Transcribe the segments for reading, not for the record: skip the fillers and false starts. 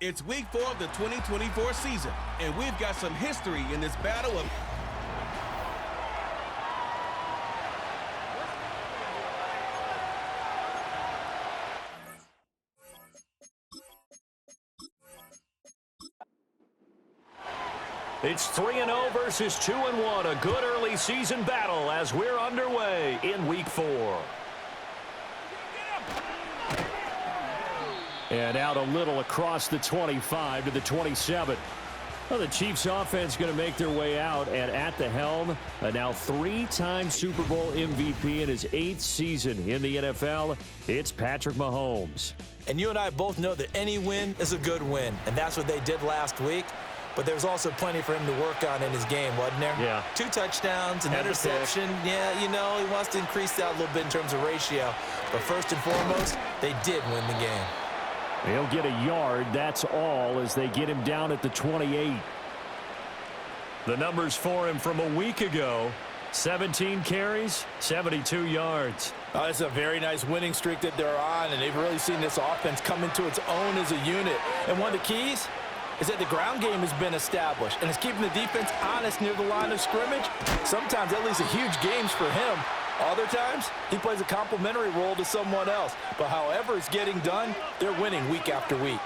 It's week 4 of the 2024 season, and we've got some history in this battle of... It's 3-0 versus 2-1, a good early season battle as we're underway in week 4. And out a little across the 25 to the 27. Well, the Chiefs offense going to make their way out, and at the helm, a now 3-time Super Bowl MVP in his 8th season in the NFL, it's Patrick Mahomes. And you and I both know that any win is a good win, and that's what they did last week. But there's also plenty for him to work on in his game, wasn't there? Yeah. 2 touchdowns, an interception. Yeah, you know, he wants to increase that a little bit in terms of ratio. But first and foremost, they did win the game. He'll get a yard, that's all, as they get him down at the 28. The numbers for him from a week ago: 17 carries, 72 yards. It's a very nice winning streak that they're on, and they've really seen this offense come into its own as a unit. And one of the keys is that the ground game has been established, and it's keeping the defense honest near the line of scrimmage. Sometimes that leads to huge games for him. Other times, he plays a complementary role to someone else. But however it's getting done, they're winning week after week.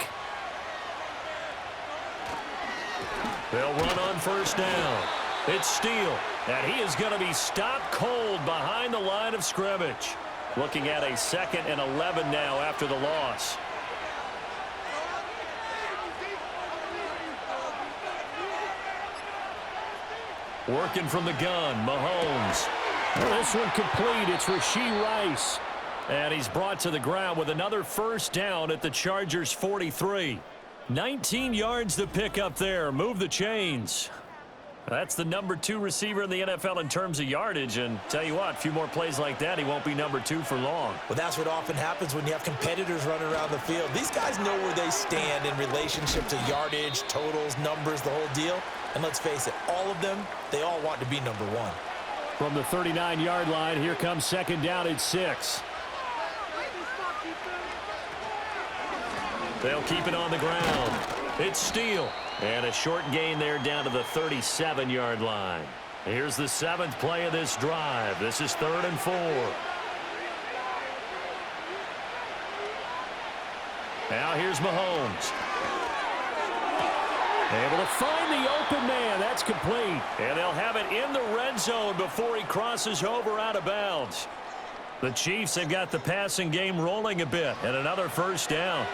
They'll run on first down. It's Steele, and he is going to be stopped cold behind the line of scrimmage. Looking at a 2nd and 11 now after the loss. Working from the gun, Mahomes. Well, this one complete. It's Rashee Rice. And he's brought to the ground with another first down at the Chargers' 43. 19 yards to pick up there. Move the chains. That's the number 2 receiver in the NFL in terms of yardage. And tell you what, a few more plays like that, he won't be number 2 for long. Well, that's what often happens when you have competitors running around the field. These guys know where they stand in relationship to yardage, totals, numbers, the whole deal. And let's face it, all of them, they all want to be number 1. From the 39-yard line, here comes 2nd down at 6. They'll keep it on the ground. It's Steele. And a short gain there down to the 37-yard line. Here's the 7th play of this drive. This is 3rd and 4. Now here's Mahomes. Able to find the open man. That's complete. And they'll have it in the red zone before he crosses over out of bounds. The Chiefs have got the passing game rolling a bit. And another first down.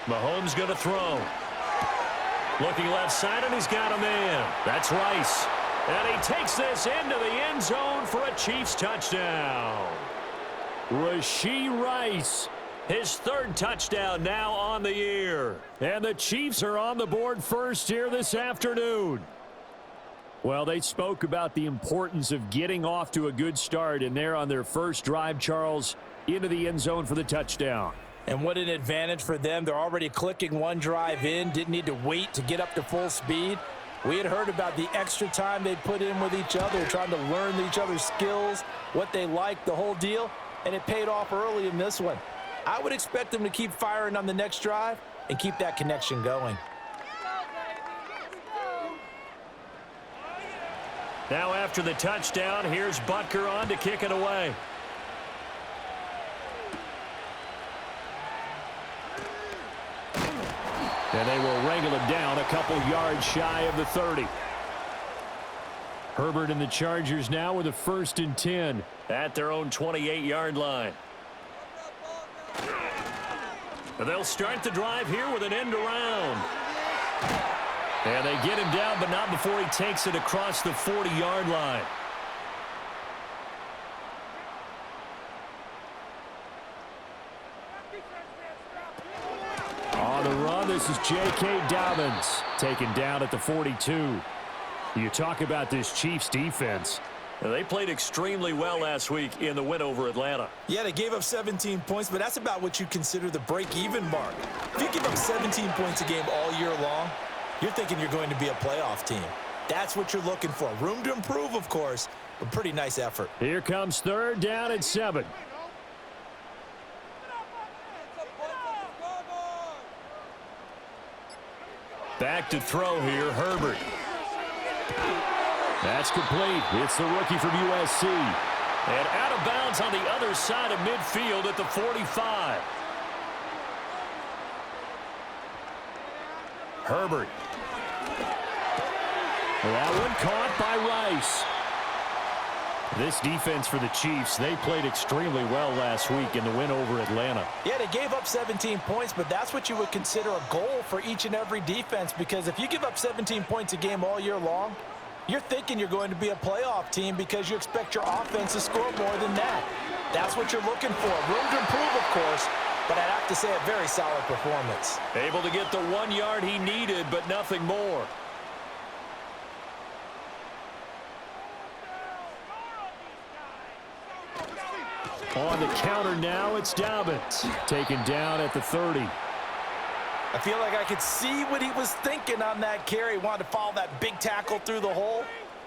Mahomes going to throw. Looking left side, and he's got a man. That's Rice. And he takes this into the end zone for a Chiefs touchdown. Rashee Rice, his 3rd touchdown now on the year. And the Chiefs are on the board first here this afternoon. Well, they spoke about the importance of getting off to a good start, and they're on their first drive, Charles, into the end zone for the touchdown. And what an advantage for them. They're already clicking one drive in, didn't need to wait to get up to full speed. We had heard about the extra time they put in with each other, trying to learn each other's skills, what they like, the whole deal, and it paid off early in this one. I would expect them to keep firing on the next drive and keep that connection going. Now after the touchdown, here's Butker on to kick it away. And they will wrangle him down a couple yards shy of the 30. Herbert and the Chargers now with a 1st and 10 at their own 28-yard line. And they'll start the drive here with an end around. And they get him down, but not before he takes it across the 40-yard line. On the run, this is J.K. Dobbins taken down at the 42. You talk about this Chiefs defense. They played extremely well last week in the win over Atlanta. Yeah, they gave up 17 points, but that's about what you consider the break-even mark. If you give up 17 points a game all year long, you're thinking you're going to be a playoff team. That's what you're looking for. Room to improve, of course, but pretty nice effort. Here comes 3rd down at 7. Back to throw here, Herbert. That's complete. It's the rookie from USC. And out of bounds on the other side of midfield at the 45. Herbert. That one caught by Rice. This defense for the Chiefs, they played extremely well last week in the win over Atlanta. Yeah, they gave up 17 points, but that's what you would consider a goal for each and every defense, because if you give up 17 points a game all year long, you're thinking you're going to be a playoff team because you expect your offense to score more than that. That's what you're looking for. Room to improve, of course, but I'd have to say a very solid performance. Able to get the 1 yard he needed, but nothing more. On the counter now, it's Dobbins. Taken down at the 30. I feel like I could see what he was thinking on that carry. Wanted to follow that big tackle through the hole.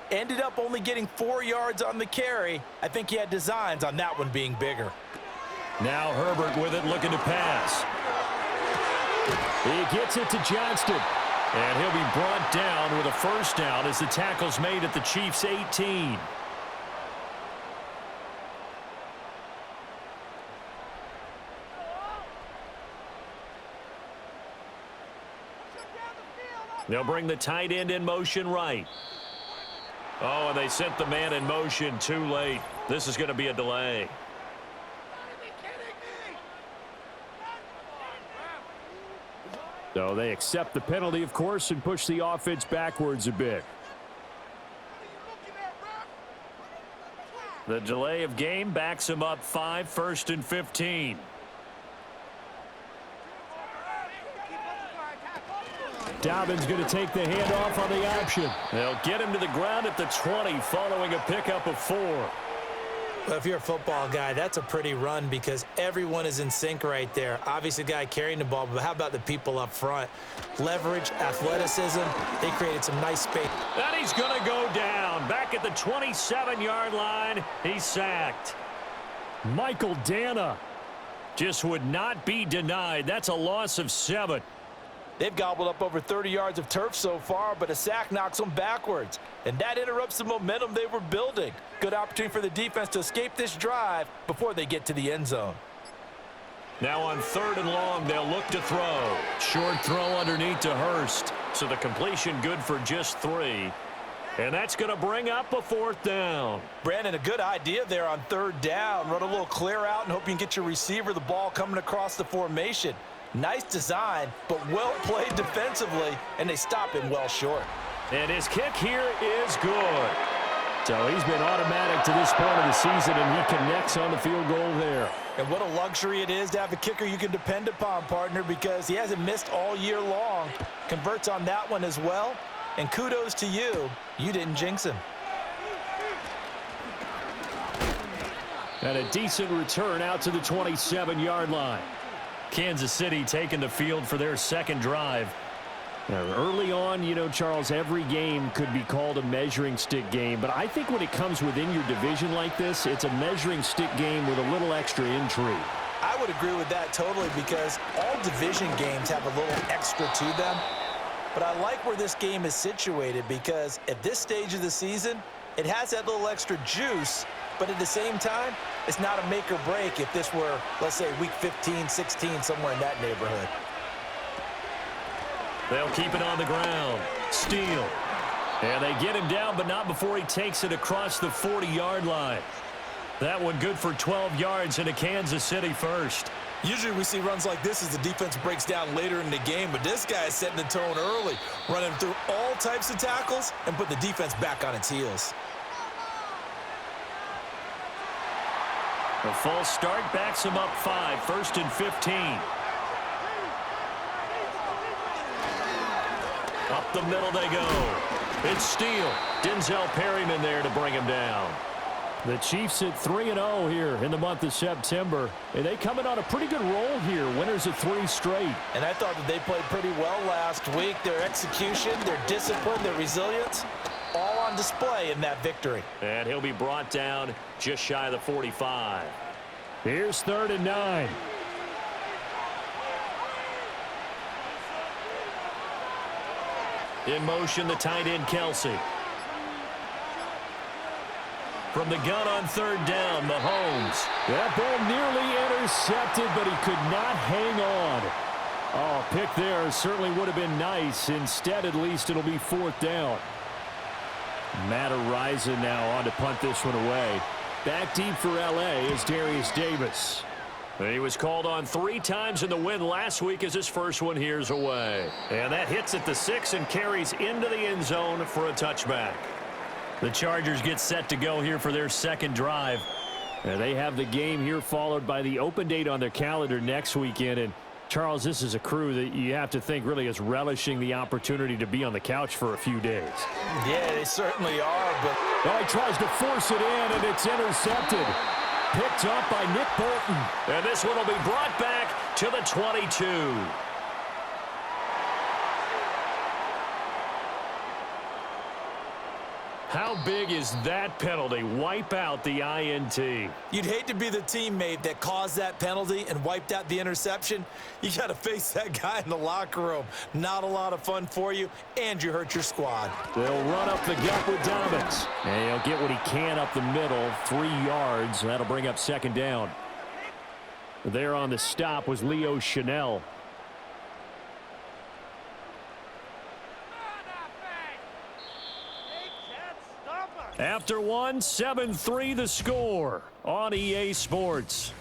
Ended up only getting 4 yards on the carry. I think he had designs on that one being bigger. Now Herbert with it, looking to pass. He gets it to Johnston. And he'll be brought down with a first down as the tackle's made at the Chiefs' 18. They'll bring the tight end in motion right. Oh, and they sent the man in motion too late. This is going to be a delay. So they accept the penalty, of course, and push the offense backwards a bit. The delay of game backs him up 5, 1st and 15. Dobbins going to take the handoff on the option. They'll get him to the ground at the 20 following a pickup of 4. Well, if you're a football guy, that's a pretty run because everyone is in sync right there. Obviously, the guy carrying the ball, but how about the people up front? Leverage, athleticism, they created some nice space. And he's going to go down. Back at the 27-yard line, he's sacked. Michael Dana just would not be denied. That's a loss of 7. They've gobbled up over 30 yards of turf so far, but a sack knocks them backwards. And that interrupts the momentum they were building. Good opportunity for the defense to escape this drive before they get to the end zone. Now on 3rd and long, they'll look to throw. Short throw underneath to Hurst. So the completion good for just 3. And that's going to bring up a 4th down. Brandon, a good idea there on 3rd down. Run a little clear out and hope you can get your receiver the ball coming across the formation. Nice design, but well played defensively, and they stop him well short. And his kick here is good. So he's been automatic to this point of the season, and he connects on the field goal there. And what a luxury it is to have a kicker you can depend upon, partner, because he hasn't missed all year long. Converts on that one as well, and kudos to you. You didn't jinx him. And a decent return out to the 27-yard line. Kansas City taking the field for their 2nd drive. Now, early on, you know, Charles, every game could be called a measuring stick game, but I think when it comes within your division like this, it's a measuring stick game with a little extra intrigue. I would agree with that totally because all division games have a little extra to them. But I like where this game is situated because at this stage of the season, it has that little extra juice. But at the same time, it's not a make or break if this were, let's say, week 15, 16, somewhere in that neighborhood. They'll keep it on the ground. Steele. And they get him down, but not before he takes it across the 40-yard line. That one good for 12 yards and a Kansas City first. Usually we see runs like this as the defense breaks down later in the game, but this guy is setting the tone early, running through all types of tackles and put the defense back on its heels. A false start backs him up 5, 1st and 15. Up the middle they go. It's Steele. Denzel Perryman there to bring him down. The Chiefs at 3-0 here in the month of September. And they come in on a pretty good roll here. Winners of 3 straight. And I thought that they played pretty well last week. Their execution, their discipline, their resilience, all on display in that victory. And he'll be brought down just shy of the 45. Here's 3rd and 9. In motion, the tight end, Kelsey. From the gun on third down, Mahomes. That ball nearly intercepted, but he could not hang on. Oh, pick there certainly would have been nice. Instead, at least, it'll be fourth down. Matt Araiza now on to punt this one away. Back deep for L.A. is Darius Davis. He was called on 3 times in the win last week as his first one here's away. And that hits at the 6 and carries into the end zone for a touchback. The Chargers get set to go here for their second drive. They have the game here followed by the open date on their calendar next weekend. And Charles, this is a crew that you have to think really is relishing the opportunity to be on the couch for a few days. Yeah, they certainly are, but... Oh, he tries to force it in, and it's intercepted. Picked up by Nick Bolton. And this one will be brought back to the 22. How big is that penalty? Wipe out the INT. You'd hate to be the teammate that caused that penalty and wiped out the interception. You got to face that guy in the locker room. Not a lot of fun for you, and you hurt your squad. They'll run up the gut with Dobbins. And he'll get what he can up the middle, 3 yards. That'll bring up second down. There on the stop was Leo Chanel. After one, 7-3 the score on EA Sports.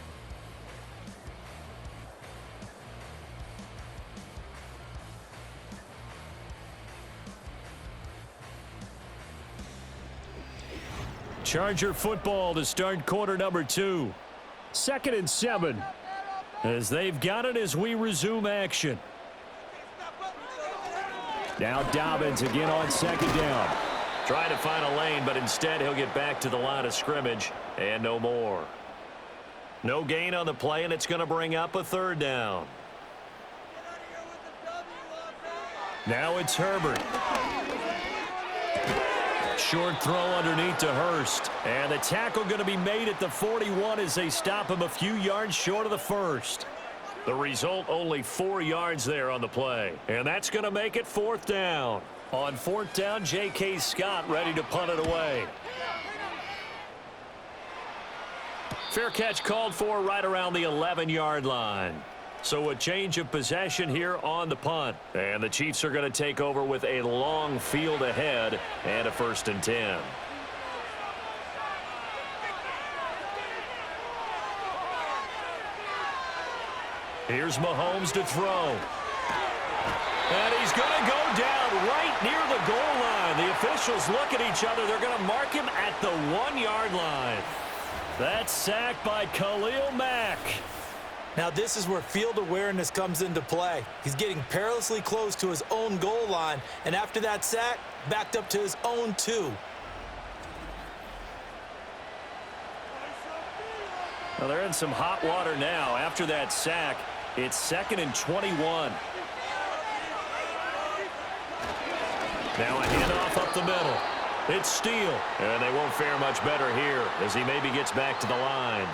Charger football to start quarter number 2. 2nd and 7 as they've got it as we resume action. Now Dobbins again on second down. Trying to find a lane, but instead he'll get back to the line of scrimmage and no more. No gain on the play, and it's going to bring up a third down. Now it's Herbert. Short throw underneath to Hurst. And the tackle going to be made at the 41 as they stop him a few yards short of the first. The result, only 4 yards there on the play. And that's going to make it fourth down. On fourth down, J.K. Scott ready to punt it away. Fair catch called for right around the 11-yard line. So a change of possession here on the punt. And the Chiefs are going to take over with a long field ahead and a 1st and 10. Here's Mahomes to throw. And he's going to go down right near the goal line. The officials look at each other. They're going to mark him at the 1-yard line. That's sacked by Khalil Mack. Now this is where field awareness comes into play. He's getting perilously close to his own goal line, and after that sack, backed up to his own 2. Well, they're in some hot water now. After that sack, it's 2nd and 21. Now a handoff up the middle. It's Steele. And they won't fare much better here as he maybe gets back to the line.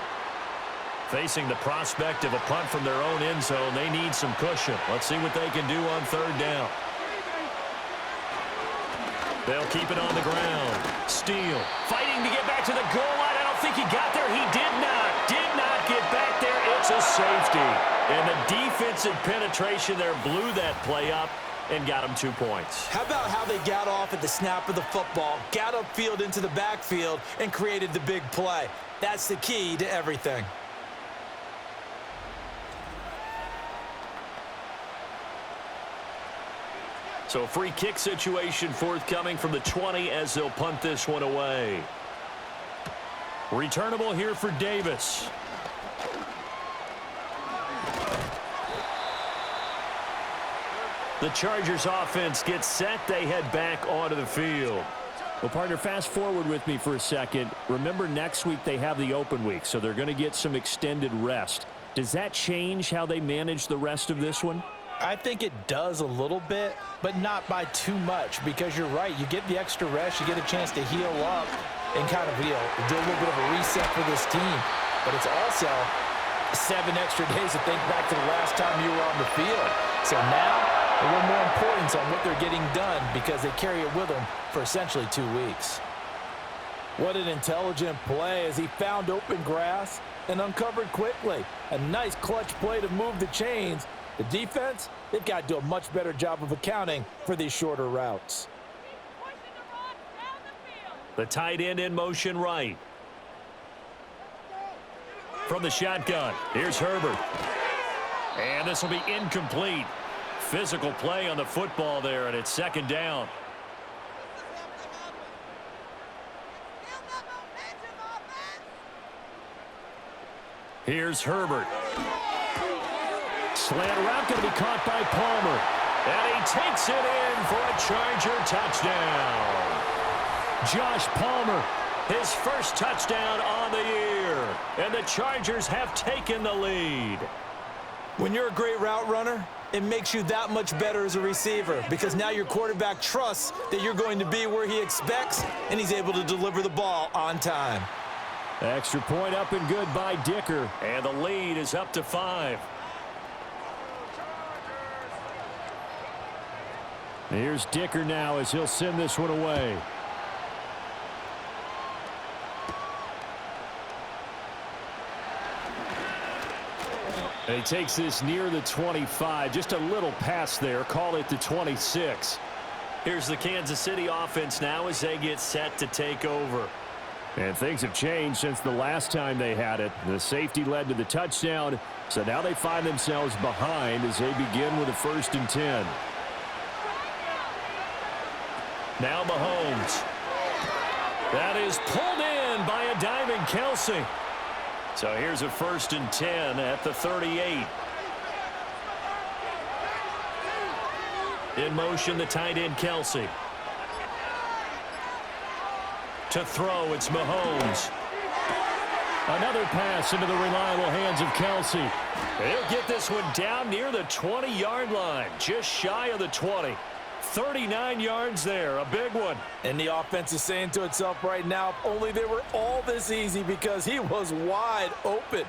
Facing the prospect of a punt from their own end zone, they need some cushion. Let's see what they can do on third down. They'll keep it on the ground. Steele fighting to get back to the goal line. I don't think he got there. He did not get back there. It's a safety. And the defensive penetration there blew that play up and got him 2 points. How about how they got off at the snap of the football, got upfield into the backfield, and created the big play? That's the key to everything. So a free kick situation forthcoming from the 20 as they'll punt this one away. Returnable here for Davis. The Chargers offense gets set. They head back onto the field. Well, partner, fast forward with me for a second. Remember, next week they have the open week, so they're going to get some extended rest. Does that change how they manage the rest of this one? I think it does a little bit, but not by too much, because you're right. You get the extra rest, you get a chance to heal up and kind of, do a little bit of a reset for this team. But it's also 7 extra days to think back to the last time you were on the field. So now A little more importance on what they're getting done because they carry it with them for essentially 2 weeks. What an intelligent play as he found open grass and uncovered quickly. A nice clutch play to move the chains. The defense, they've got to do a much better job of accounting for these shorter routes. The tight end in motion right. From the shotgun, here's Herbert. And this will be incomplete. Physical play on the football there, and it's second down. Here's Herbert. Slant route going to be caught by Palmer. And he takes it in for a Charger touchdown. Josh Palmer, his first touchdown on the year. And the Chargers have taken the lead. When you're a great route runner, it makes you that much better as a receiver because now your quarterback trusts that you're going to be where he expects, and he's able to deliver the ball on time. Extra point up and good by Dicker. And the lead is up to 5. Here's Dicker now as he'll send this one away. And he takes this near the 25. Just a little pass there. Call it the 26. Here's the Kansas City offense now as they get set to take over. And things have changed since the last time they had it. The safety led to the touchdown, so now they find themselves behind as they begin with a 1st and 10. Now Mahomes. That is pulled in by a diving Kelsey. So here's a 1st and 10 at the 38. In motion, the tight end Kelsey. To throw, it's Mahomes. Another pass into the reliable hands of Kelsey. He'll get this one down near the 20-yard line, just shy of the 20. 39 yards there, a big one. And the offense is saying to itself right now, if only they were all this easy because he was wide open.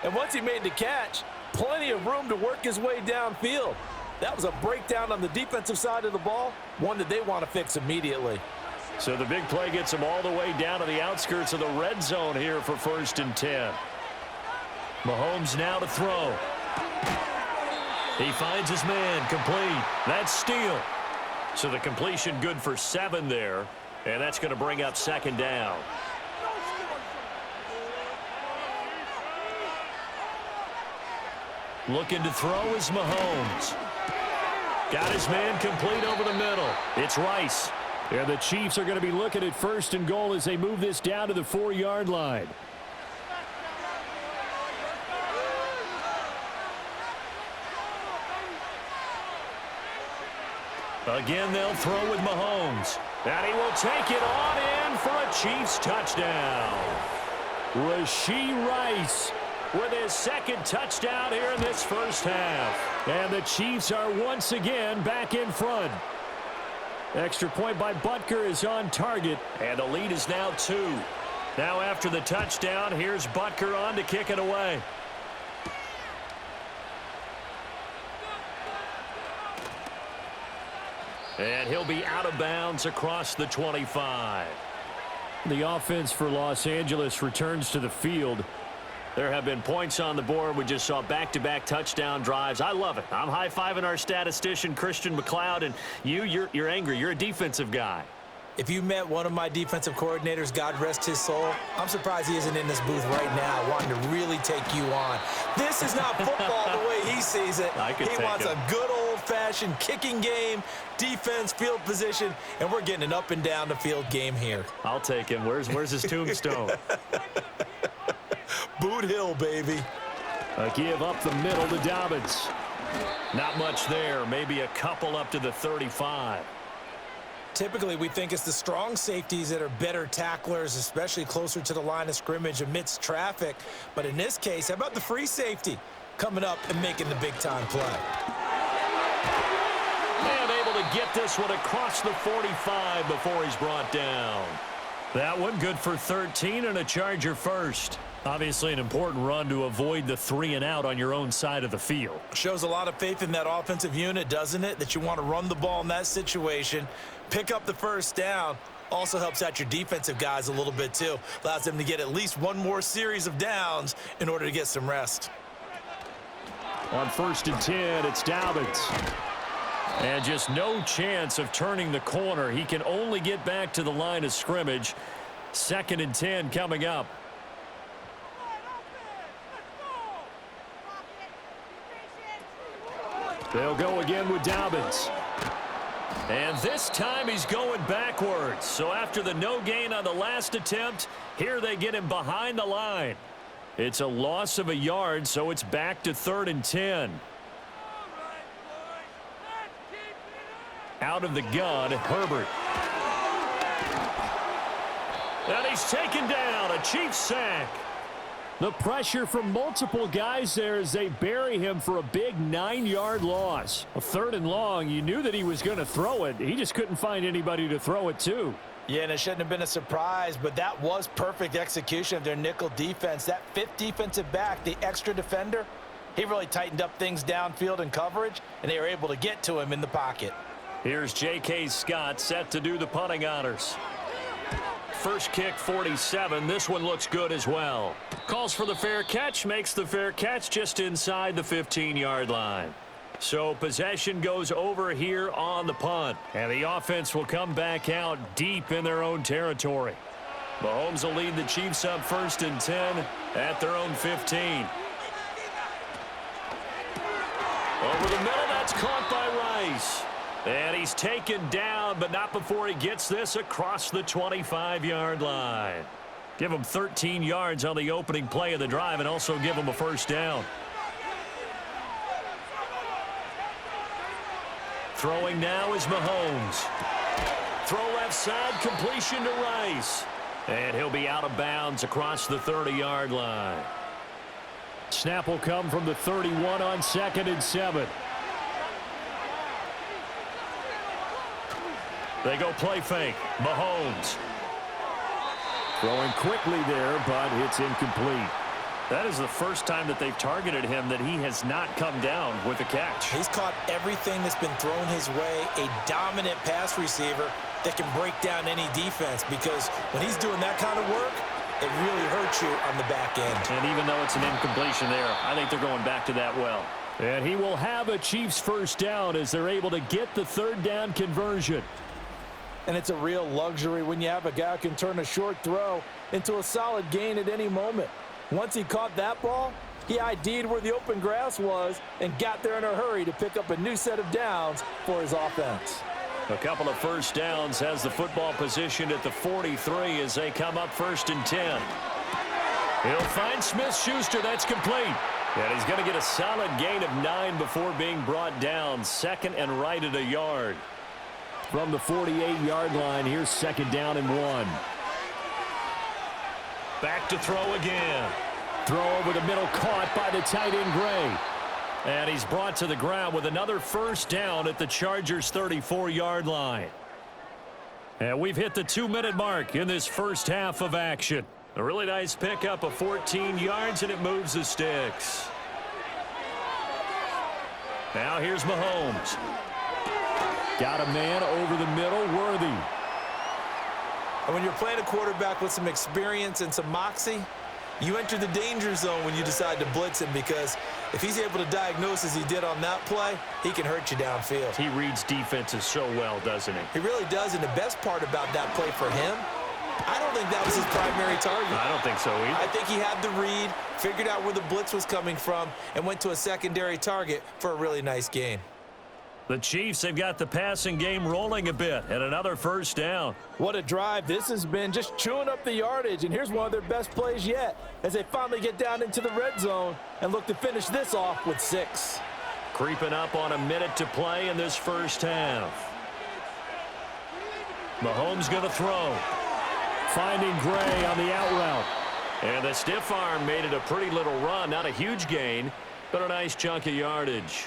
And once he made the catch, plenty of room to work his way downfield. That was a breakdown on the defensive side of the ball, one that they want to fix immediately. So the big play gets him all the way down to the outskirts of the red zone here for 1st and 10. Mahomes now to throw. He finds his man, complete. That's Steele. So the completion good for 7 there, and that's going to bring up 2nd down. Looking to throw is Mahomes. Got his man complete over the middle. It's Rice. And the Chiefs are going to be looking at 1st and goal as they move this down to the 4-yard line. Again, they'll throw with Mahomes. And he will take it on in for a Chiefs touchdown. Rashee Rice with his 2nd touchdown here in this first half. And the Chiefs are once again back in front. Extra point by Butker is on target. And the lead is now 2. Now after the touchdown, here's Butker on to kick it away. And he'll be out of bounds across the 25. The offense for Los Angeles returns to the field. There have been points on the board. We just saw back-to-back touchdown drives. I love it. I'm high-fiving our statistician, Christian McLeod, and you're angry. You're a defensive guy. If you met one of my defensive coordinators, God rest his soul, I'm surprised he isn't in this booth right now wanting to really take you on. This is not football the way he sees it. He wants a good old-fashioned kicking game, defense, field position, and we're getting an up-and-down-the-field game here. I'll take him. Where's his tombstone? Boot Hill, baby. A give up the middle to Dobbins. Not much there. Maybe a couple up to the 35. Typically, we think it's the strong safeties that are better tacklers, especially closer to the line of scrimmage amidst traffic. But in this case, how about the free safety coming up and making the big-time play? And able to get this one across the 45 before he's brought down. That one good for 13 and a Charger first. Obviously an important run to avoid the 3 and out on your own side of the field. Shows a lot of faith in that offensive unit, doesn't it? That you want to run the ball in that situation, pick up the first down. Also helps out your defensive guys a little bit too. Allows them to get at least one more series of downs in order to get some rest. On 1st and 10, it's Dobbins. And just no chance of turning the corner. He can only get back to the line of scrimmage. 2nd and 10 coming up. They'll go again with Dobbins. And this time he's going backwards. So after the no gain on the last attempt, here they get him behind the line. It's a loss of a yard, so it's back to 3rd and 10. Out of the gun, Herbert. And he's taken down, a Chiefs sack. The pressure from multiple guys there as they bury him for a big 9-yard loss. A 3rd and long, you knew that he was going to throw it. He just couldn't find anybody to throw it to. Yeah, and it shouldn't have been a surprise, but that was perfect execution of their nickel defense. That 5th defensive back, the extra defender, he really tightened up things downfield in coverage, and they were able to get to him in the pocket. Here's J.K. Scott set to do the punting honors. First kick, 47. This one looks good as well. Calls for the fair catch, makes the fair catch just inside the 15-yard line. So possession goes over here on the punt. And the offense will come back out deep in their own territory. Mahomes will lead the Chiefs up 1st and 10 at their own 15. Over the middle, that's caught by Rice. And he's taken down, but not before he gets this across the 25-yard line. Give him 13 yards on the opening play of the drive and also give him a first down. Throwing now is Mahomes. Throw left side, completion to Rice. And he'll be out of bounds across the 30-yard line. Snap will come from the 31 on 2nd and 7. They go play fake. Mahomes. Throwing quickly there, but it's incomplete. That is the first time that they've targeted him that he has not come down with a catch. He's caught everything that's been thrown his way, a dominant pass receiver that can break down any defense, because when he's doing that kind of work, it really hurts you on the back end. And even though it's an incompletion there, I think they're going back to that well. And he will have a Chiefs first down as they're able to get the 3rd down conversion. And it's a real luxury when you have a guy who can turn a short throw into a solid gain at any moment. Once he caught that ball, he ID'd where the open grass was and got there in a hurry to pick up a new set of downs for his offense. A couple of first downs has the football positioned at the 43 as they come up 1st and 10. He'll find Smith-Schuster. That's complete. And he's going to get a solid gain of 9 before being brought down. 2nd and right at a yard. From the 48-yard line, here's 2nd down and 1. Back to throw again. Throw over the middle, caught by the tight end Gray. And he's brought to the ground with another first down at the Chargers' 34-yard line. And we've hit the 2-minute mark in this first half of action. A really nice pickup of 14 yards, and it moves the sticks. Now here's Mahomes. Got a man over the middle, Worthy. And when you're playing a quarterback with some experience and some moxie, you enter the danger zone when you decide to blitz him, because if he's able to diagnose as he did on that play, he can hurt you downfield. He reads defenses so well, doesn't he? He really does, and the best part about that play for him, I don't think that was his primary target. I don't think so either. I think he had the read, figured out where the blitz was coming from, and went to a secondary target for a really nice gain. The Chiefs have got the passing game rolling a bit, and another first down. What a drive this has been, just chewing up the yardage, and here's one of their best plays yet as they finally get down into the red zone and look to finish this off with 6. Creeping up on a minute to play in this first half. Mahomes going to throw. Finding Gray on the out route. And the stiff arm made it a pretty little run. Not a huge gain, but a nice chunk of yardage.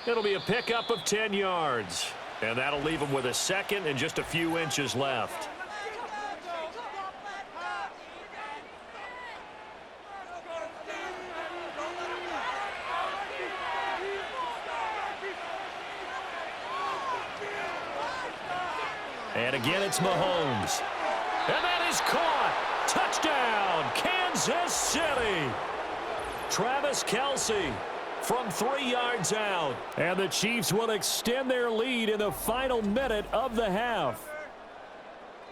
It'll be a pickup of 10 yards. And that'll leave him with a 2nd and just a few inches left. again, it's Mahomes. And that is caught. Touchdown, Kansas City. Travis Kelce from 3 yards out. And the Chiefs will extend their lead in the final minute of the half.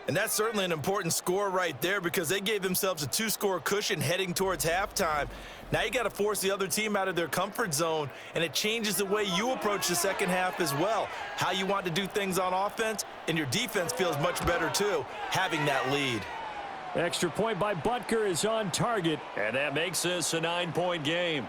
And that's certainly an important score right there because they gave themselves a 2-score cushion heading towards halftime. Now you got to force the other team out of their comfort zone, and it changes the way you approach the second half as well. How you want to do things on offense, and your defense feels much better too, having that lead. Extra point by Butker is on target. And that makes this a 9-point game.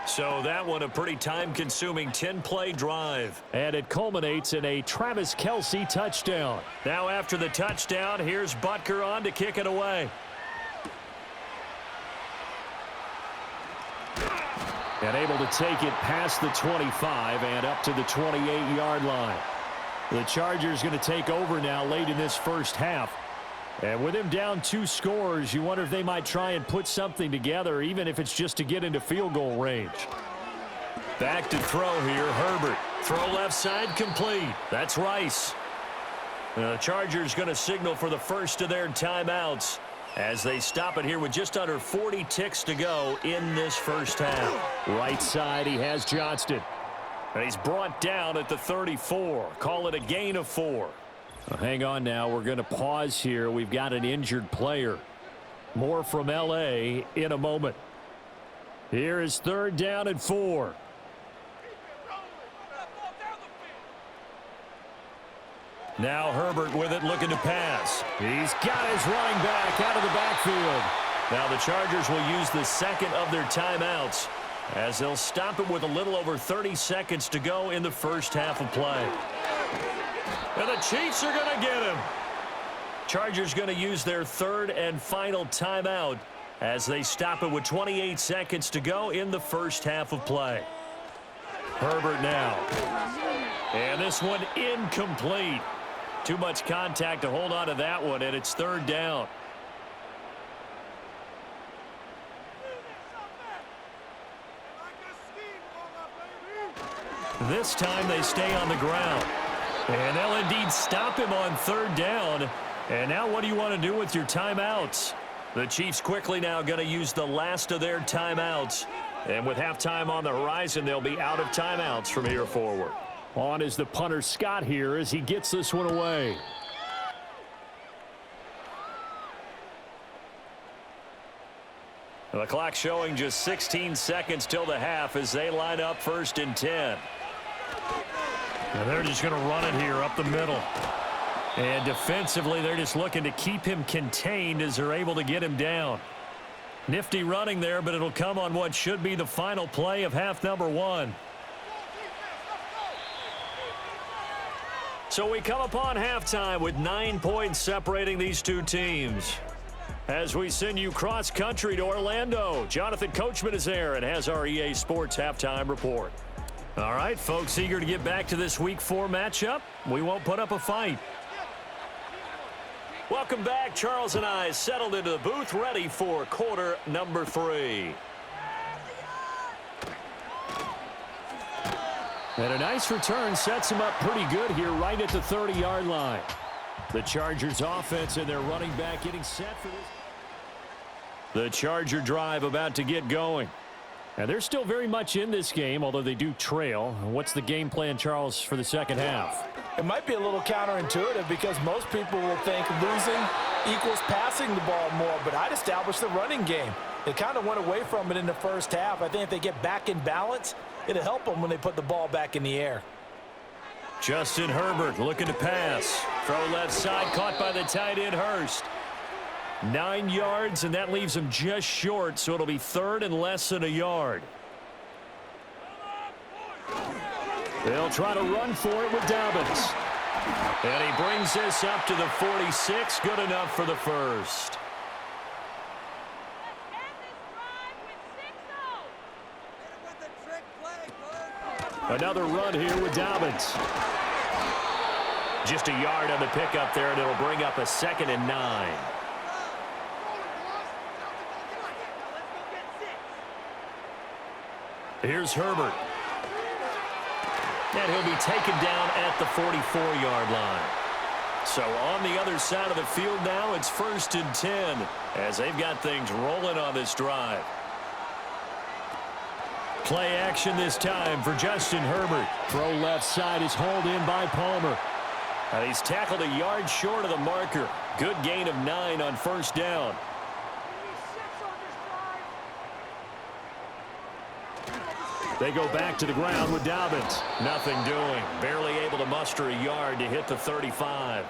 So that one a pretty time-consuming 10-play drive. And it culminates in a Travis Kelce touchdown. Now after the touchdown, here's Butker on to kick it away. And able to take it past the 25 and up to the 28-yard line. The Chargers going to take over now late in this first half. And with him down 2 scores, you wonder if they might try and put something together, even if it's just to get into field goal range. Back to throw here, Herbert. Throw left side complete. That's Rice. The Chargers going to signal for the first of their timeouts as they stop it here with just under 40 ticks to go in this first half. Right side, he has Johnston. And he's brought down at the 34. Call it a gain of 4. Hang on now. We're going to pause here. We've got an injured player. More from L.A. in a moment. Here is 3rd down and 4. Now Herbert with it, looking to pass. He's got his running back out of the backfield. Now the Chargers will use the second of their timeouts as they'll stop it with a little over 30 seconds to go in the first half of play. And the Chiefs are going to get him. Chargers going to use their 3rd and final timeout as they stop it with 28 seconds to go in the first half of play. Herbert now. And this one incomplete. Too much contact to hold on to that one, and it's 3rd down. This time they stay on the ground. And they'll indeed stop him on 3rd down. And now what do you want to do with your timeouts? The Chiefs quickly now going to use the last of their timeouts. And with halftime on the horizon, they'll be out of timeouts from here forward. On is the punter Scott here as he gets this one away. The clock showing just 16 seconds till the half as they line up 1st and 10. And they're just going to run it here up the middle. And defensively, they're just looking to keep him contained as they're able to get him down. Nifty running there, but it'll come on what should be the final play of half number 1. So we come upon halftime with 9 points separating these two teams. As we send you cross-country to Orlando, Jonathan Coachman is there and has our EA Sports halftime report. All right, folks, eager to get back to this Week 4 matchup. We won't put up a fight. Welcome back. Charles and I settled into the booth, ready for quarter number 3. And a nice return sets him up pretty good here right at the 30-yard line. The Chargers offense and their running back getting set for this. The Charger drive about to get going. And they're still very much in this game, although they do trail. What's the game plan, Charles, for the second half? It might be a little counterintuitive because most people will think losing equals passing the ball more, but I'd establish the running game. They kind of went away from it in the first half. I think if they get back in balance, it'll help them when they put the ball back in the air. Justin Herbert looking to pass. Throw left side, caught by the tight end Hurst. 9 yards, and that leaves him just short, so it'll be 3rd and less than a yard. They'll try to run for it with Dobbins. And he brings this up to the 46. Good enough for the first. Another run here with Dobbins. Just a yard on the pickup there, and it'll bring up a 2nd and 9. Here's Herbert. And he'll be taken down at the 44-yard line. So on the other side of the field now, it's 1st and 10 as they've got things rolling on this drive. Play action this time for Justin Herbert. Throw left side is hauled in by Palmer. And he's tackled a yard short of the marker. Good gain of 9 on 1st down. They go back to the ground with Dobbins. Nothing doing. Barely able to muster a yard to hit the 35.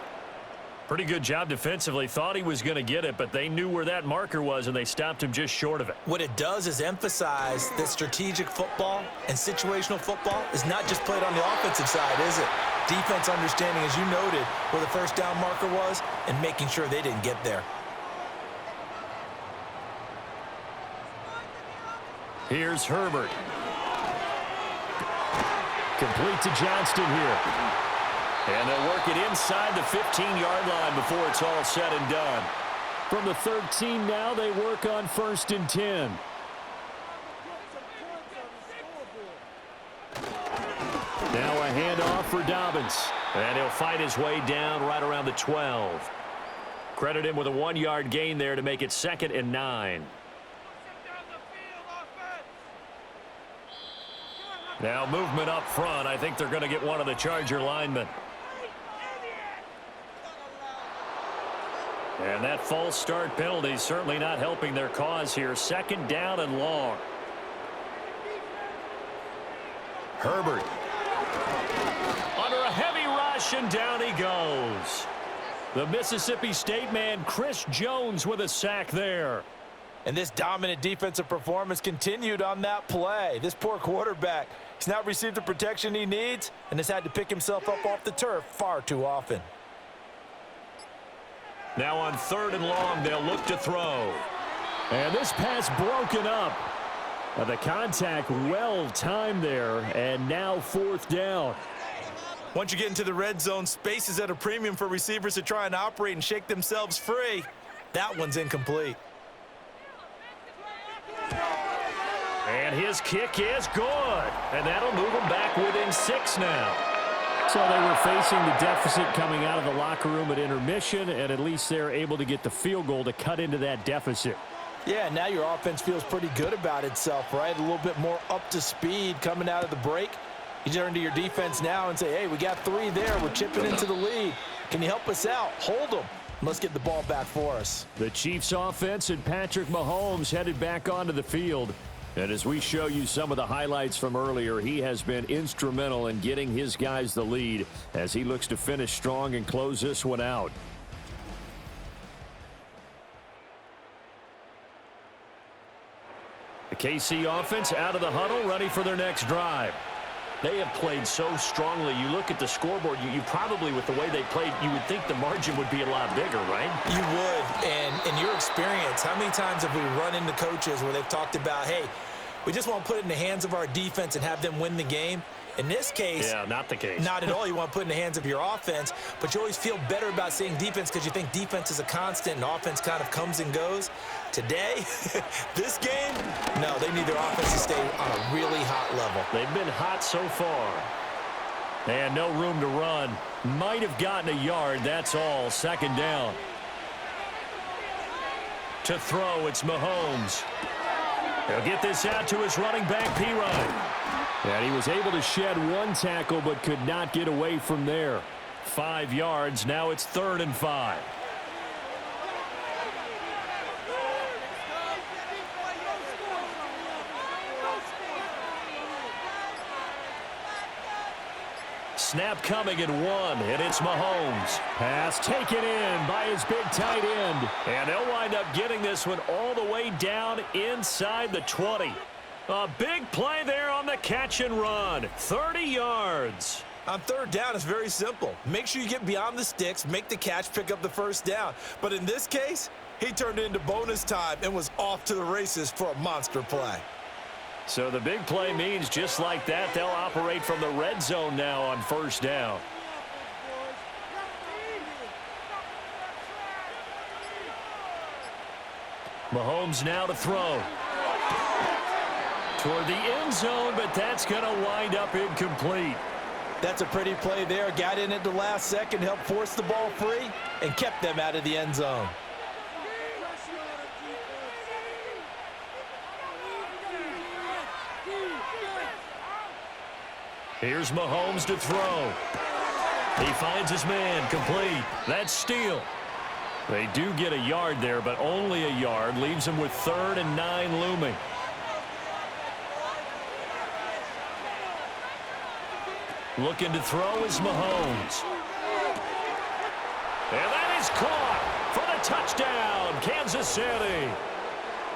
Pretty good job defensively. Thought he was going to get it, but they knew where that marker was, and they stopped him just short of it. What it does is emphasize that strategic football and situational football is not just played on the offensive side, is it? Defense understanding, as you noted, where the 1st down marker was and making sure they didn't get there. Here's Herbert. Complete to Johnston here. And they'll work it inside the 15-yard line before it's all said and done. From the 13 now, they work on 1st and 10. Now a handoff for Dobbins. And he'll fight his way down right around the 12. Credit him with a 1-yard gain there to make it 2nd and 9. Now movement up front. I think they're going to get one of the Charger linemen. And that false start penalty is certainly not helping their cause here. 2nd down and long. Herbert. Under a heavy rush, and down he goes. The Mississippi State man, Chris Jones, with a sack there. And this dominant defensive performance continued on that play. This poor quarterback, he's not received the protection he needs and has had to pick himself up off the turf far too often. Now on 3rd and long, they'll look to throw. And this pass broken up. The contact well timed there, and now 4th down. Once you get into the red zone, space is at a premium for receivers to try and operate and shake themselves free. That one's incomplete. And his kick is good. And that'll move them back within 6 now. So they were facing the deficit coming out of the locker room at intermission, and at least they're able to get the field goal to cut into that deficit. Yeah, now your offense feels pretty good about itself, right? A little bit more up to speed coming out of the break. You turn to your defense now and say, hey, we got 3 there. We're chipping into the lead. Can you help us out? Hold them. Let's get the ball back for us. The Chiefs offense and Patrick Mahomes headed back onto the field. And as we show you some of the highlights from earlier, he has been instrumental in getting his guys the lead as he looks to finish strong and close this one out. The KC offense out of the huddle, ready for their next drive. They have played so strongly. You look at the scoreboard, you probably, with the way they played, you would think the margin would be a lot bigger, right? You would. And in your experience, how many times have we run into coaches where they've talked about, hey, we just want to put it in the hands of our defense and have them win the game? In this case, yeah, not the case. Not at all. You want to put it in the hands of your offense, but you always feel better about saying defense because you think defense is a constant and offense kind of comes and goes. Today, this game, no, they need their offense to stay on a really hot level. They've been hot so far. And no room to run. Might have gotten a yard, that's all. 2nd down. To throw, it's Mahomes. He'll get this out to his running back, P-Ryan. And he was able to shed 1 tackle but could not get away from there. 5 yards. Now it's 3rd and 5. Snap coming at 1, and it's Mahomes. Pass taken in by his big tight end. And they'll wind up getting this one all the way down inside the 20. A big play there on the catch and run. 30 yards. On 3rd down, it's very simple. Make sure you get beyond the sticks, make the catch, pick up the 1st down. But in this case, he turned it into bonus time and was off to the races for a monster play. So the big play means just like that, they'll operate from the red zone now on 1st down. Mahomes now to throw. Toward the end zone, but that's going to wind up incomplete. That's a pretty play there. Got in at the last second, helped force the ball free, and kept them out of the end zone. Here's Mahomes to throw. He finds his man, complete. That's steal. They do get a yard there, but only a yard. Leaves him with 3rd and 9 looming. Looking to throw is Mahomes. And that is caught for the touchdown, Kansas City.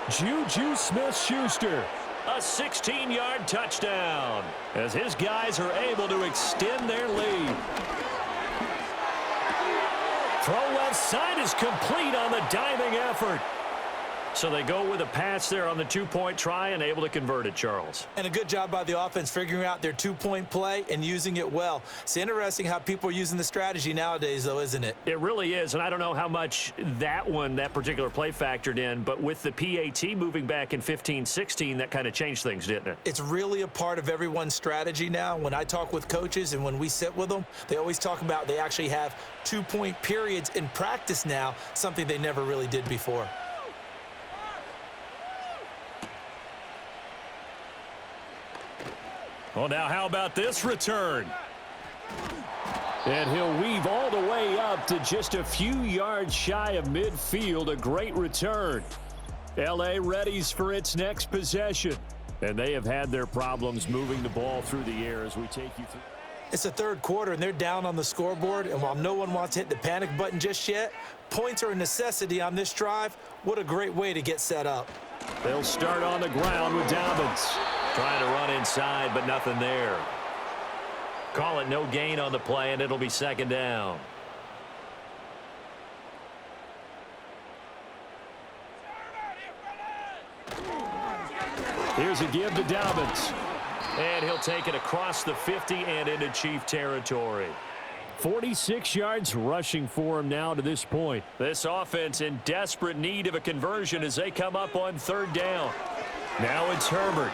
Juju Smith-Schuster. A 16-yard touchdown as his guys are able to extend their lead. Throw left side is complete on the diving effort. So they go with a pass there on the 2-point try and able to convert it, Charles. And a good job by the offense figuring out their 2-point play and using it well. It's interesting how people are using the strategy nowadays, though, isn't it? It really is, and I don't know how much that particular play factored in, but with the PAT moving back in 15-16, that kind of changed things, didn't it? It's really a part of everyone's strategy now. When I talk with coaches and when we sit with them, they always talk about they actually have 2-point periods in practice now, something they never really did before. Well, now how about this return? And he'll weave all the way up to just a few yards shy of midfield. A great return. L.A. readies for its next possession. And they have had their problems moving the ball through the air as we take you through. It's the third quarter, and they're down on the scoreboard. And while no one wants to hit the panic button just yet, points are a necessity on this drive. What a great way to get set up. They'll start on the ground with Dobbins. Trying to run inside, but nothing there. Call it no gain on the play, and it'll be 2nd down. Here's a give to Dobbins. And he'll take it across the 50 and into Chief territory. 46 yards rushing for him now to this point. This offense in desperate need of a conversion as they come up on 3rd down. Now it's Herbert.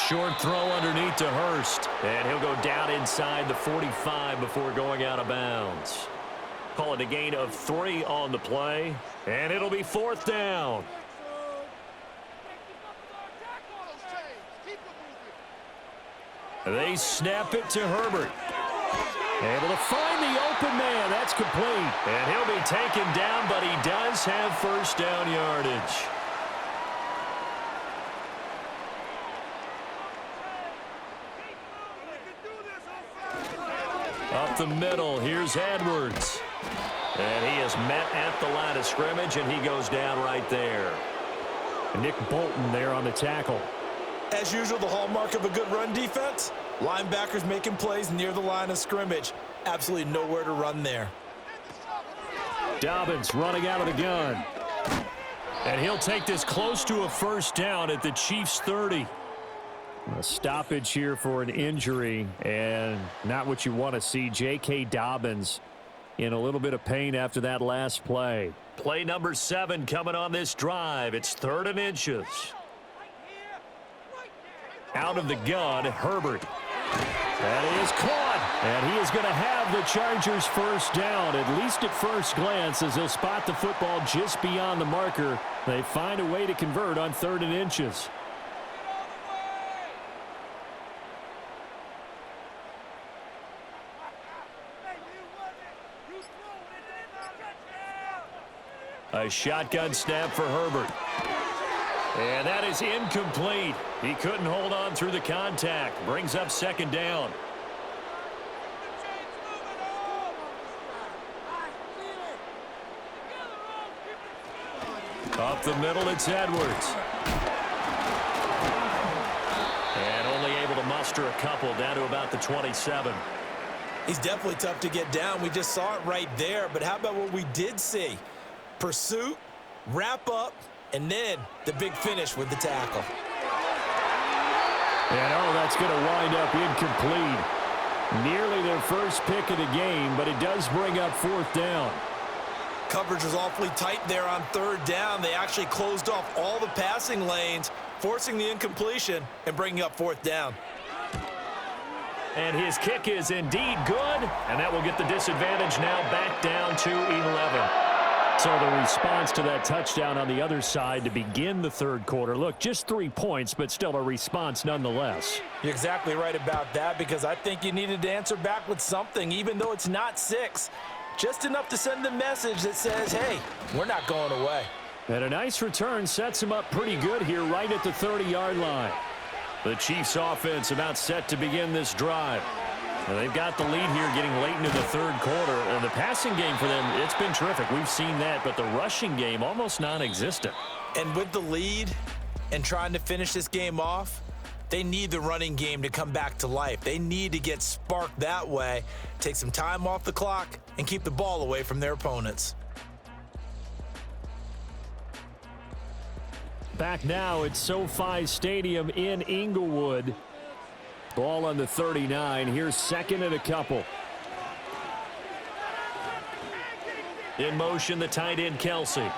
Short throw underneath to Hurst. And he'll go down inside the 45 before going out of bounds. Call it a gain of 3 on the play. And it'll be 4th down. They snap it to Herbert. Able to find the open man. That's complete. And he'll be taken down, but he does have 1st down yardage. Up the middle, here's Edwards. And he is met at the line of scrimmage, and he goes down right there. Nick Bolton there on the tackle. As usual, the hallmark of a good run defense, linebackers making plays near the line of scrimmage. Absolutely nowhere to run there. Dobbins running out of the gun. And he'll take this close to a 1st down at the Chiefs' 30. A stoppage here for an injury, and not what you want to see. J.K. Dobbins in a little bit of pain after that last play. Play number 7 coming on this drive. It's 3rd and inches. Out of the gun, Herbert. That is caught, and he is going to have the Chargers' 1st down, at least at first glance, as they'll spot the football just beyond the marker. They find a way to convert on 3rd and inches. A shotgun snap for Herbert. And that is incomplete. He couldn't hold on through the contact. Brings up 2nd down. Up the middle, it's Edwards. And only able to muster a couple down to about the 27. He's definitely tough to get down. We just saw it right there. But how about what we did see? Pursuit, wrap up, and then the big finish with the tackle. And that's going to wind up incomplete. Nearly their first pick of the game, but it does bring up 4th down. Coverage was awfully tight there on 3rd down. They actually closed off all the passing lanes, forcing the incompletion and bringing up 4th down. And his kick is indeed good, and that will get the disadvantage now back down to 11. So the response to that touchdown on the other side to begin the third quarter. Look, just 3 points, but still a response nonetheless. You're exactly right about that, because I think you needed to answer back with something, even though it's not 6. Just enough to send a message that says, hey, we're not going away. And a nice return sets him up pretty good here right at the 30-yard line. The Chiefs offense about set to begin this drive. And they've got the lead here getting late into the third quarter. And the passing game for them, it's been terrific. We've seen that, but the rushing game almost non-existent. And with the lead and trying to finish this game off, they need the running game to come back to life. They need to get sparked that way, take some time off the clock, and keep the ball away from their opponents. Back now at SoFi Stadium in Inglewood. Ball on the 39. Here's second and a couple. In motion, the tight end, Kelsey.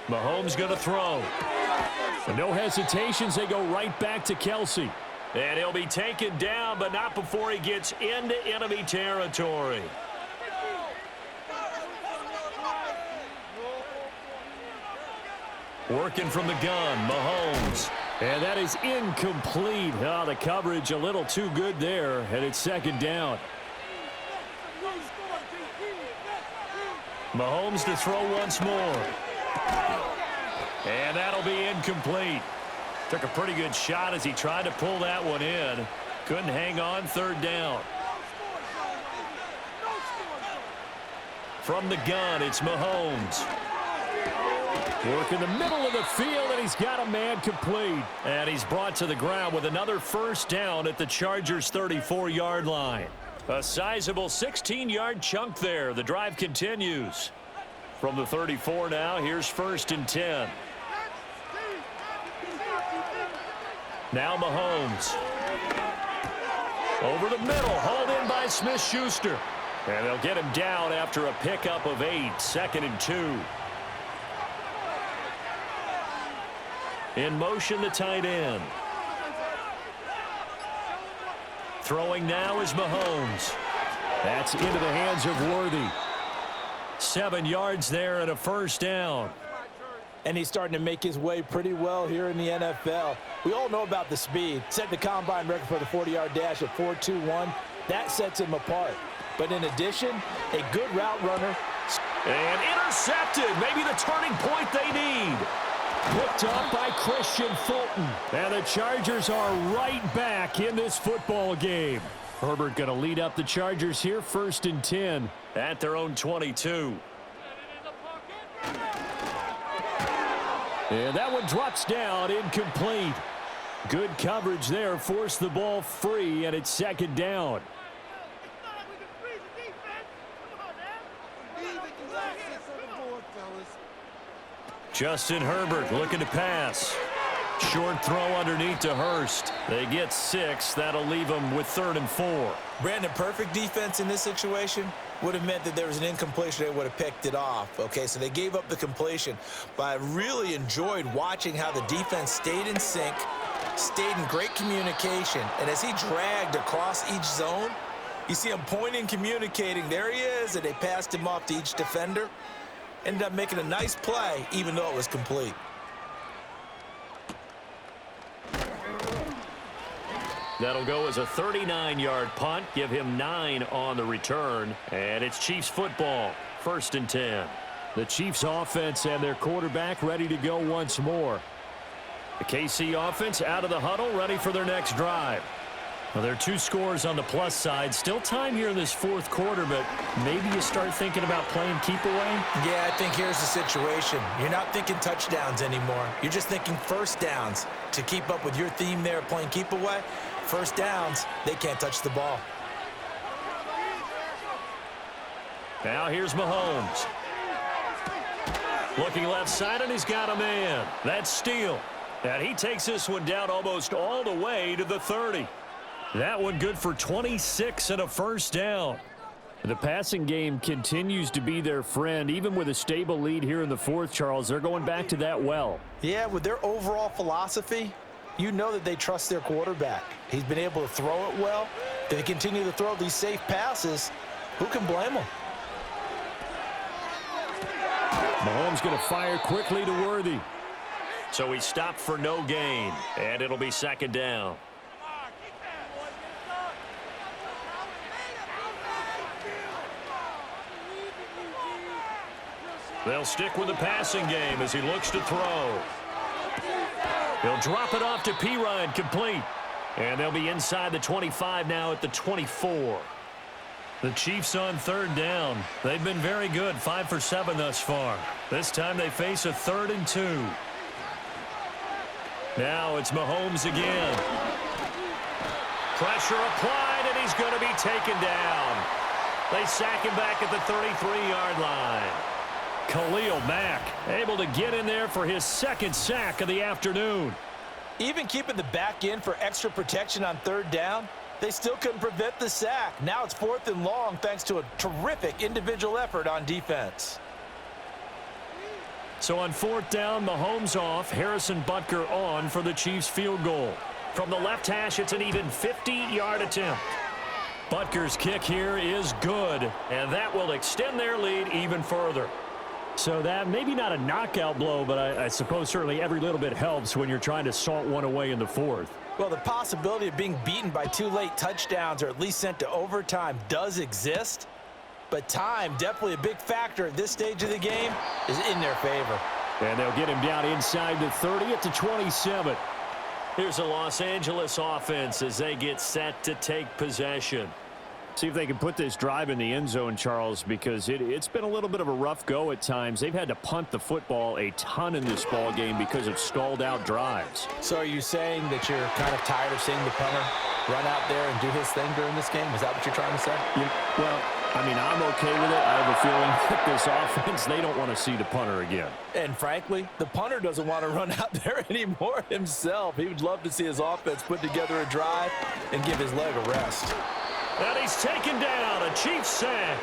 Mahomes going to throw. No hesitations. They go right back to Kelsey. And he'll be taken down, but not before he gets into enemy territory. Working from the gun, Mahomes. And that is incomplete. Oh, the coverage a little too good there, and it's second down. Mahomes to throw once more. And that'll be incomplete. Took a pretty good shot as he tried to pull that one in. Couldn't hang on, third down. From the gun, it's Mahomes. Work in the middle of the field, and he's got a man complete. And he's brought to the ground with another first down at the Chargers' 34-yard line. A sizable 16-yard chunk there. The drive continues. From the 34 now, here's first and 10. Now Mahomes. Over the middle, hauled in by Smith-Schuster. And they'll get him down after a pickup of 8, second and 2. In motion, the tight end. Throwing now is Mahomes. That's into the hands of Worthy. 7 yards there and a first down. And he's starting to make his way pretty well here in the NFL. We all know about the speed. Set the combine record for the 40-yard dash at 4.21. That sets him apart. But in addition, a good route runner. And intercepted. Maybe the turning point they need. Picked up by Christian Fulton. And the Chargers are right back in this football game. Herbert going to lead up the Chargers here, first and 10. At their own 22. And that one drops down, incomplete. Good coverage there, forced the ball free, and it's second down. Justin Herbert looking to pass. Short throw underneath to Hurst. They get 6. That'll leave them with 3rd and 4. Brandon, perfect defense in this situation would have meant that there was an incompletion. They would have picked it off. Okay, so they gave up the completion. But I really enjoyed watching how the defense stayed in sync, stayed in great communication. And as he dragged across each zone, you see him pointing, communicating. There he is, and they passed him off to each defender. Ended up making a nice play, even though it was complete. That'll go as a 39-yard punt. Give him 9 on the return. And it's Chiefs football. First and 10. The Chiefs offense and their quarterback ready to go once more. The KC offense out of the huddle, ready for their next drive. Well, there are 2 scores on the plus side. Still time here in this fourth quarter, but maybe you start thinking about playing keep away? Yeah, I think here's the situation. You're not thinking touchdowns anymore. You're just thinking first downs. To keep up with your theme there, playing keep away, first downs, they can't touch the ball. Now here's Mahomes. Looking left side, and he's got a man. That's Steele. And he takes this one down almost all the way to the 30. That one good for 26 and a first down. The passing game continues to be their friend. Even with a stable lead here in the fourth, Charles, they're going back to that well. Yeah, with their overall philosophy, you know that they trust their quarterback. He's been able to throw it well. They continue to throw these safe passes. Who can blame them? Mahomes going to fire quickly to Worthy. So he stopped for no gain, and it'll be second down. They'll stick with the passing game as he looks to throw. He'll drop it off to Pirine, complete. And they'll be inside the 25 now at the 24. The Chiefs on third down. They've been very good, 5 for 7 thus far. This time they face a 3rd and 2. Now it's Mahomes again. Pressure applied, and he's going to be taken down. They sack him back at the 33-yard line. Khalil Mack able to get in there for his 2nd sack of the afternoon. Even keeping the back end for extra protection on 3rd down, they still couldn't prevent the sack. Now it's 4th and long thanks to a terrific individual effort on defense. So on 4th down, Mahomes off, Harrison Butker on for the Chiefs field goal. From the left hash, it's an even 50-yard attempt. Butker's kick here is good, And that will extend their lead even further. so that maybe not a knockout blow, but I suppose certainly every little bit helps when you're trying to salt one away in the 4th. Well, the possibility of being beaten by 2 late touchdowns or at least sent to overtime does exist. But time, definitely a big factor at this stage of the game, is in their favor. And they'll get him down inside the 30 at the 27. Here's a Los Angeles offense as they get set to take possession. See if they can put this drive in the end zone, Charles, because it's been a little bit of a rough go at times. They've had to punt the football a ton in this ball game because of stalled out drives. So are you saying that you're kind of tired of seeing the punter run out there and do his thing during this game? Is that what you're trying to say? Well, I mean, I'm okay with it. I have a feeling that this offense, they don't want to see the punter again. And frankly, the punter doesn't want to run out there anymore himself. He would love to see his offense put together a drive and give his leg a rest. And he's taken down, a Chiefs sack.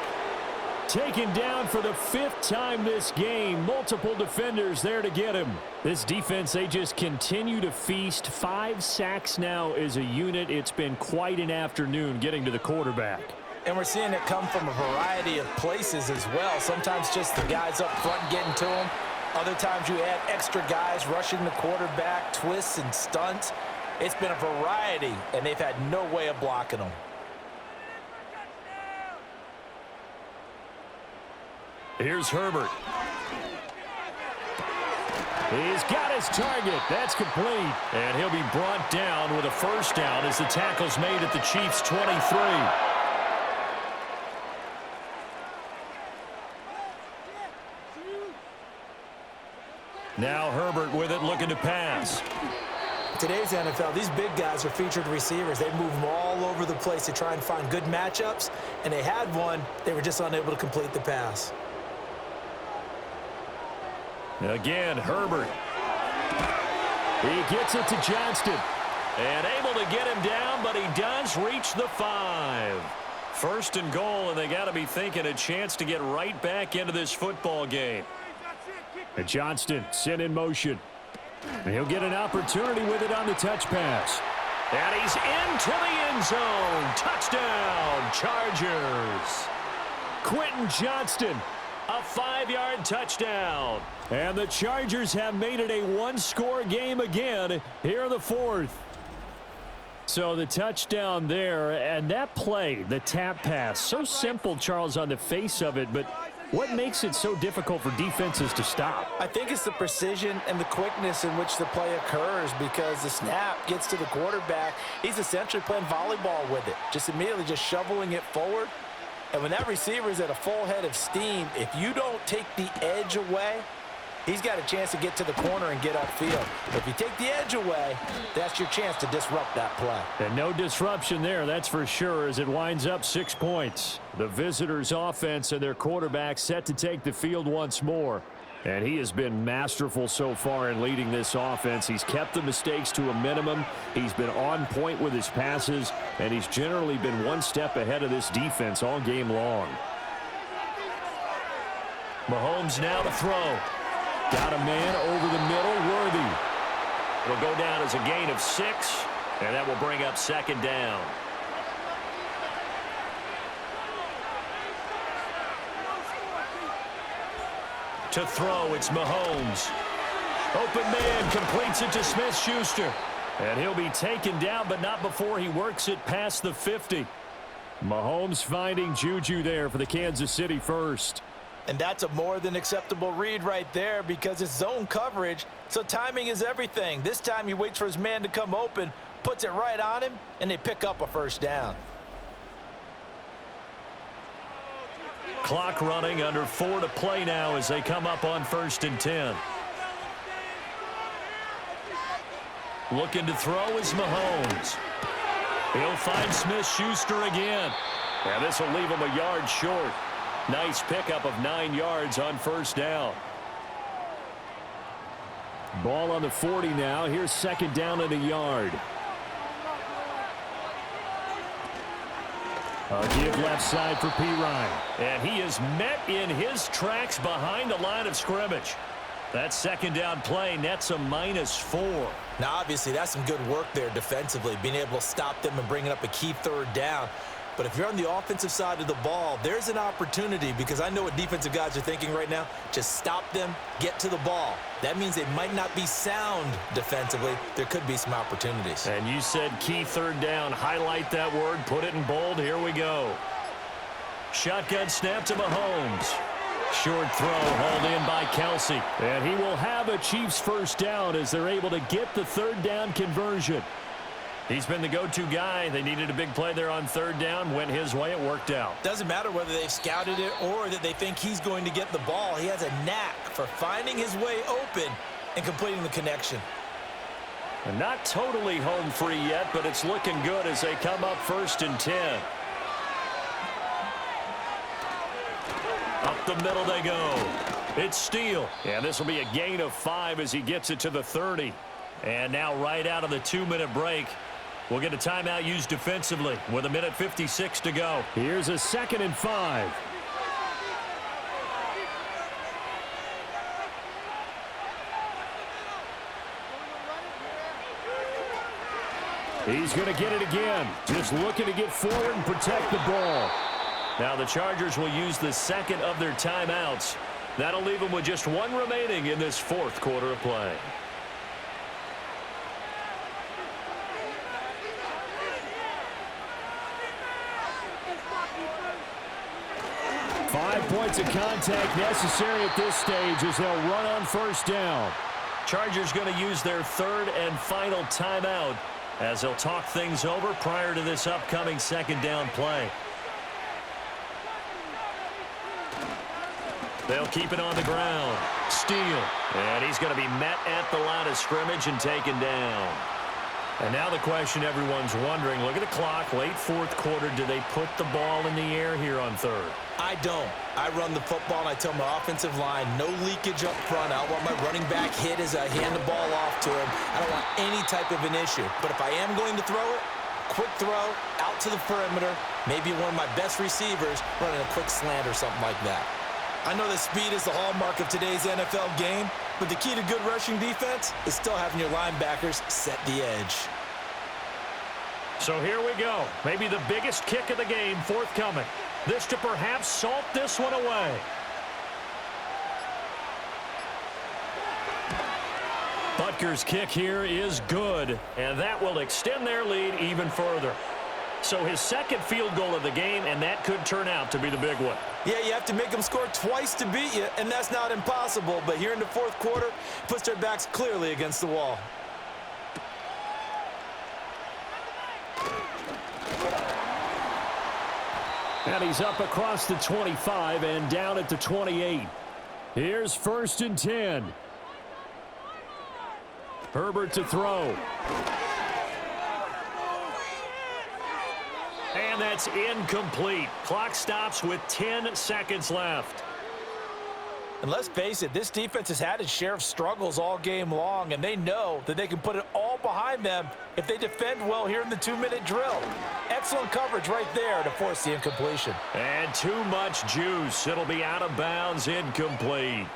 Taken down for the 5th time this game. Multiple defenders there to get him. This defense, they just continue to feast. 5 sacks now as a unit. It's been quite an afternoon getting to the quarterback. And we're seeing it come from a variety of places as well. Sometimes just the guys up front getting to him. Other times you add extra guys rushing the quarterback, twists and stunts. It's been a variety, and they've had no way of blocking them. Here's Herbert. He's got his target. That's complete. And he'll be brought down with a 1st down as the tackle's made at the Chiefs' 23. Now Herbert with it, looking to pass. Today's NFL, these big guys are featured receivers. They move them all over the place to try and find good matchups, and they had one. They were just unable to complete the pass. Again, Herbert. He gets it to Johnston. And able to get him down, but he does reach the 5. 1st and goal, and they got to be thinking a chance to get right back into this football game. And Johnston sent in motion. And he'll get an opportunity with it on the touch pass. And he's into the end zone. Touchdown, Chargers. Quentin Johnston. A 5-yard touchdown. And the Chargers have made it a 1-score game again here in the 4th. So the touchdown there, and that play, the tap pass, so simple, Charles, on the face of it, but what makes it so difficult for defenses to stop? I think it's the precision and the quickness in which the play occurs, because the snap gets to the quarterback. He's essentially playing volleyball with it, just immediately just shoveling it forward. And when that receiver is at a full head of steam, if you don't take the edge away, he's got a chance to get to the corner and get upfield. But if you take the edge away, that's your chance to disrupt that play. And no disruption there, that's for sure, as it winds up 6 points. The visitors' offense and their quarterback set to take the field once more. And he has been masterful so far in leading this offense. He's kept the mistakes to a minimum. He's been on point with his passes, and he's generally been one step ahead of this defense all game long. Mahomes now to throw. Got a man over the middle, Worthy. It'll go down as a gain of 6, and that will bring up second down. To throw, it's Mahomes. Open man completes it to Smith-Schuster. And he'll be taken down, but not before he works it past the 50. Mahomes finding Juju there for the Kansas City first. And that's a more than acceptable read right there because it's zone coverage, so timing is everything. This time he waits for his man to come open, puts it right on him, and they pick up a first down. Clock running, under 4 to play now as they come up on 1st and 10. Looking to throw is Mahomes. He'll find Smith-Schuster again. And this will leave him a yard short. Nice pickup of 9 yards on first down. Ball on the 40 now. Here's second down and a yard. A give left side for P. Ryan. And he is met in his tracks behind the line of scrimmage. That second down play nets a -4. Now, obviously, that's some good work there defensively, being able to stop them and bringing up a key third down. But if you're on the offensive side of the ball, there's an opportunity because I know what defensive guys are thinking right now. Just stop them, get to the ball. That means they might not be sound defensively. There could be some opportunities. And you said key third down. Highlight that word. Put it in bold. Here we go. Shotgun snap to Mahomes. Short throw hauled in by Kelsey. And he will have a Chiefs first down as they're able to get the third down conversion. He's been the go-to guy. They needed a big play there on third down. Went his way. It worked out. Doesn't matter whether they've scouted it or that they think he's going to get the ball. He has a knack for finding his way open and completing the connection. And not totally home free yet, but it's looking good as they come up 1st and 10. Up the middle they go. It's Steele. And this will be a gain of 5 as he gets it to the 30. And now right out of the 2-minute break, we'll get a timeout used defensively with 1:56 to go. Here's a 2nd and 5. He's going to get it again. Just looking to get forward and protect the ball. Now the Chargers will use the 2nd of their timeouts. That'll leave them with just 1 remaining in this 4th quarter of play. Five points of contact necessary at this stage as they'll run on first down. Chargers going to use their 3rd and final timeout as they'll talk things over prior to this upcoming 2nd down play. They'll keep it on the ground. Steele. And he's going to be met at the line of scrimmage and taken down. And now the question everyone's wondering, look at the clock, late 4th quarter, do they put the ball in the air here on 3rd? I don't. I run the football and I tell my offensive line, no leakage up front. I don't want my running back hit as I hand the ball off to him. I don't want any type of an issue. But if I am going to throw it, quick throw, out to the perimeter, maybe one of my best receivers running a quick slant or something like that. I know that speed is the hallmark of today's NFL game, but the key to good rushing defense is still having your linebackers set the edge. So here we go. Maybe the biggest kick of the game forthcoming. This to perhaps salt this one away. Butker's kick here is good, and that will extend their lead even further. So his 2nd field goal of the game, and that could turn out to be the big one. Yeah, you have to make them score twice to beat you, and that's not impossible. But here in the 4th quarter, puts their backs clearly against the wall. And he's up across the 25 and down at the 28. Here's 1st and 10. Herbert to throw. And that's incomplete. Clock stops with 10 seconds left. And let's face it, this defense has had its share of struggles all game long, and they know that they can put it all behind them if they defend well here in the 2-minute drill. Excellent coverage right there to force the incompletion. And too much juice. It'll be out of bounds, incomplete.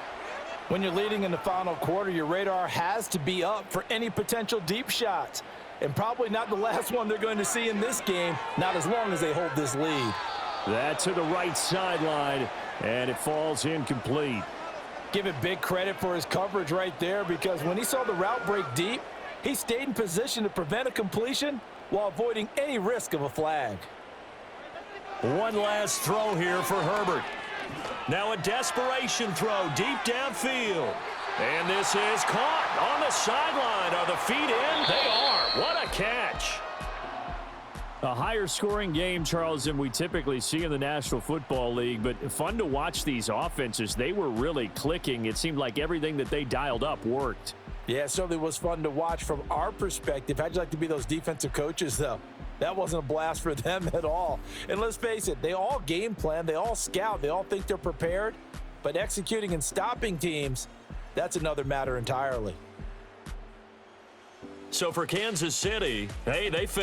When you're leading in the final quarter, your radar has to be up for any potential deep shots. And probably not the last one they're going to see in this game, not as long as they hold this lead. That to the right sideline, and it falls incomplete. Give it big credit for his coverage right there, because when he saw the route break deep, he stayed in position to prevent a completion while avoiding any risk of a flag. One last throw here for Herbert. Now a desperation throw deep downfield. And this is caught on the sideline. Are the feet in? They are. What a catch. A higher scoring game, Charles, than we typically see in the National Football League, but fun to watch these offenses. They were really clicking. It seemed like everything that they dialed up worked. Yeah, it certainly was fun to watch from our perspective. How'd you like to be those defensive coaches, though? That wasn't a blast for them at all. And let's face it, they all game plan, they all scout, they all think they're prepared, but executing and stopping teams, that's another matter entirely. So for Kansas City, hey, they finished